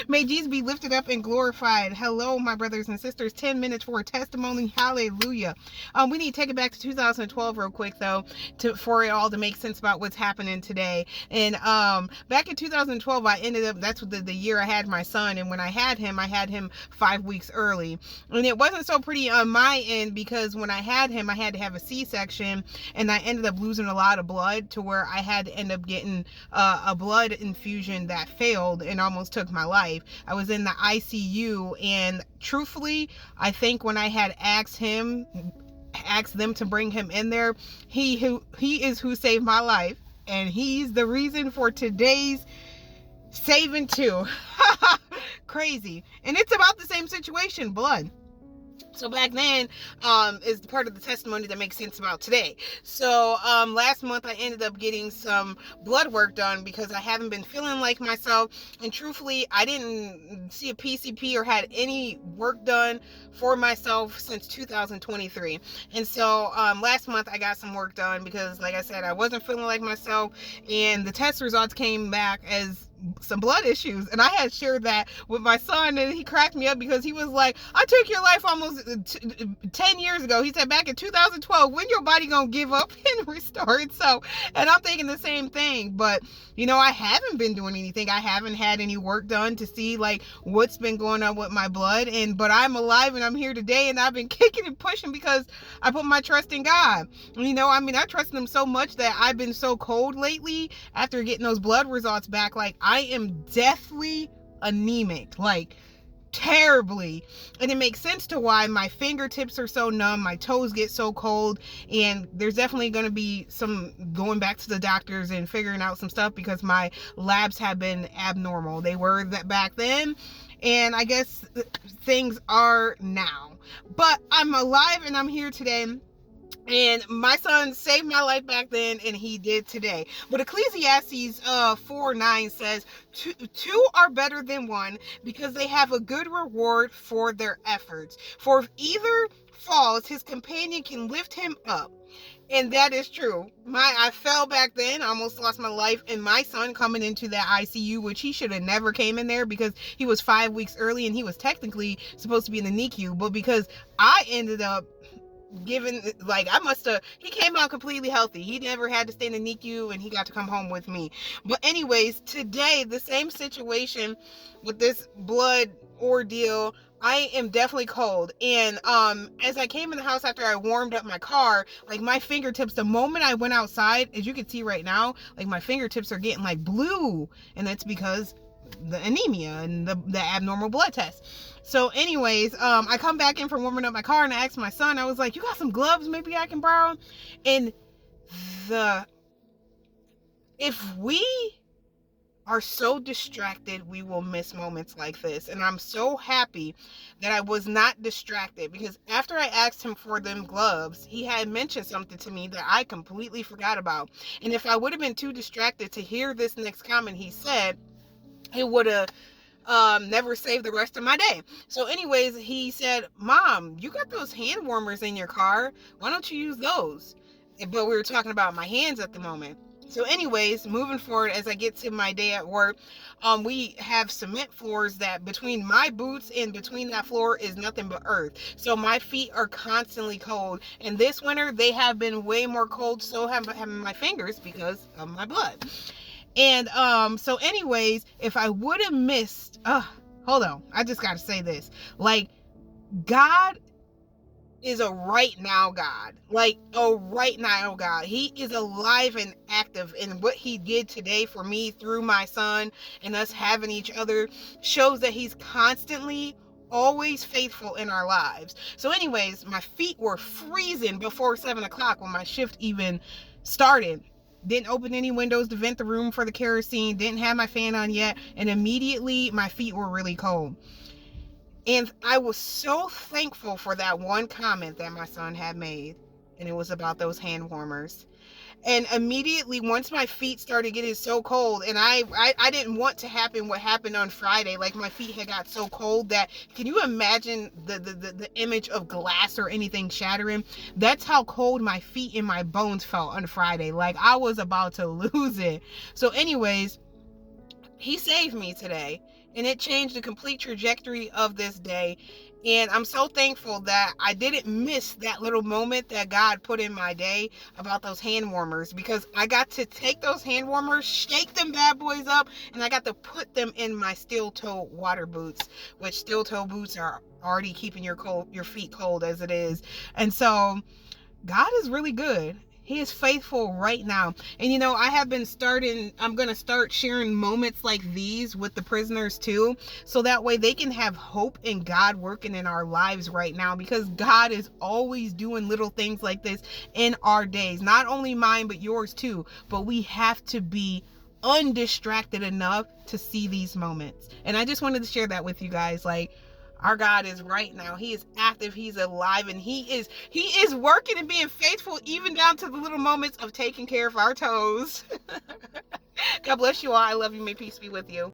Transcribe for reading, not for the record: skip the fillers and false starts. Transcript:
May Jesus be lifted up and glorified. Hello, my brothers and sisters. 10 minutes for a testimony. Hallelujah. We need to take it back to 2012 real quick, though, for it all to make sense about what's happening today. And back in 2012, I ended up, that's the year I had my son. And when I had him 5 weeks early. And it wasn't so pretty on my end because when I had him, I had to have a C-section. And I ended up losing a lot of blood to where I had to end up getting a blood infusion that failed and almost took my life. I was in the ICU, and truthfully, I think when I had asked them to bring him in there, he is who saved my life, and he's the reason for today's saving too. Crazy. And it's about the same situation, blood. So back then is part of the testimony that makes sense about today. So last month I ended up getting some blood work done because I haven't been feeling like myself. And truthfully, I didn't see a PCP or had any work done for myself since 2023. And so last month I got some work done because, like I said, I wasn't feeling like myself. And the test results came back as some blood issues, and I had shared that with my son, and he cracked me up because he was like, I took your life almost 10 years ago. He said, back in 2012, when your body gonna give up and restore itself? And I'm thinking the same thing, but I haven't been doing anything. I haven't had any work done to see like what's been going on with my blood, but I'm alive and I'm here today, and I've been kicking and pushing because I put my trust in God. I trust him so much that I've been so cold lately after getting those blood results back. Like, I am deathly anemic, like terribly. And it makes sense to why my fingertips are so numb, my toes get so cold, and there's definitely going to be some going back to the doctors and figuring out some stuff because my labs have been abnormal. They were that back then, and I guess things are now. But I'm alive and I'm here today. And my son saved my life back then, and he did today. But Ecclesiastes 4:9 says, two are better than one because they have a good reward for their efforts. For if either falls, his companion can lift him up. And that is true. I fell back then, almost lost my life, and my son coming into that ICU, which he should have never came in there because he was 5 weeks early and he was technically supposed to be in the NICU. But because I ended up he came out completely healthy. He never had to stay in the NICU, and he got to come home with me. But anyways, today, the same situation with this blood ordeal. I am definitely cold. And as I came in the house after I warmed up my car, like my fingertips, the moment I went outside, as you can see right now, like my fingertips are getting like blue. And that's because the anemia and the abnormal blood test. So anyways, I come back in from warming up my car, and I asked my son, I was like, you got some gloves maybe I can borrow? And if we are so distracted, we will miss moments like this. And I'm so happy that I was not distracted, because after I asked him for them gloves, he had mentioned something to me that I completely forgot about. And if I would have been too distracted to hear this next comment he said, it would have never saved the rest of my day. So anyways, he said, Mom, you got those hand warmers in your car. Why don't you use those? But we were talking about my hands at the moment. So anyways, moving forward, as I get to my day at work, we have cement floors that between my boots and between that floor is nothing but earth. So my feet are constantly cold. And this winter, they have been way more cold. So have my fingers because of my blood. And so anyways, if I would have missed, hold on, I just gotta say this, like, God is a right now God, like a right now God. He is alive and active, and what he did today for me through my son and us having each other shows that he's constantly always faithful in our lives. So anyways, my feet were freezing before 7 o'clock when my shift even started. Didn't open any windows to vent the room for the kerosene, didn't have my fan on yet, and immediately my feet were really cold. And I was so thankful for that one comment that my son had made, and it was about those hand warmers. And immediately, once my feet started getting so cold, and I didn't want to happen what happened on Friday. Like, my feet had got so cold that, can you imagine the image of glass or anything shattering? That's how cold my feet and my bones felt on Friday. Like, I was about to lose it. So anyways, he saved me today. And it changed the complete trajectory of this day. And I'm so thankful that I didn't miss that little moment that God put in my day about those hand warmers, because I got to take those hand warmers, shake them bad boys up, and I got to put them in my steel toe water boots, which steel toe boots are already keeping your feet cold as it is. And so God is really good. He is faithful right now. And I'm going to start sharing moments like these with the prisoners too. So that way they can have hope in God working in our lives right now, because God is always doing little things like this in our days. Not only mine, but yours too. But we have to be undistracted enough to see these moments. And I just wanted to share that with you guys. Like, our God is right now. He is active. He's alive, and he is working and being faithful, even down to the little moments of taking care of our toes. God bless you all. I love you. May peace be with you.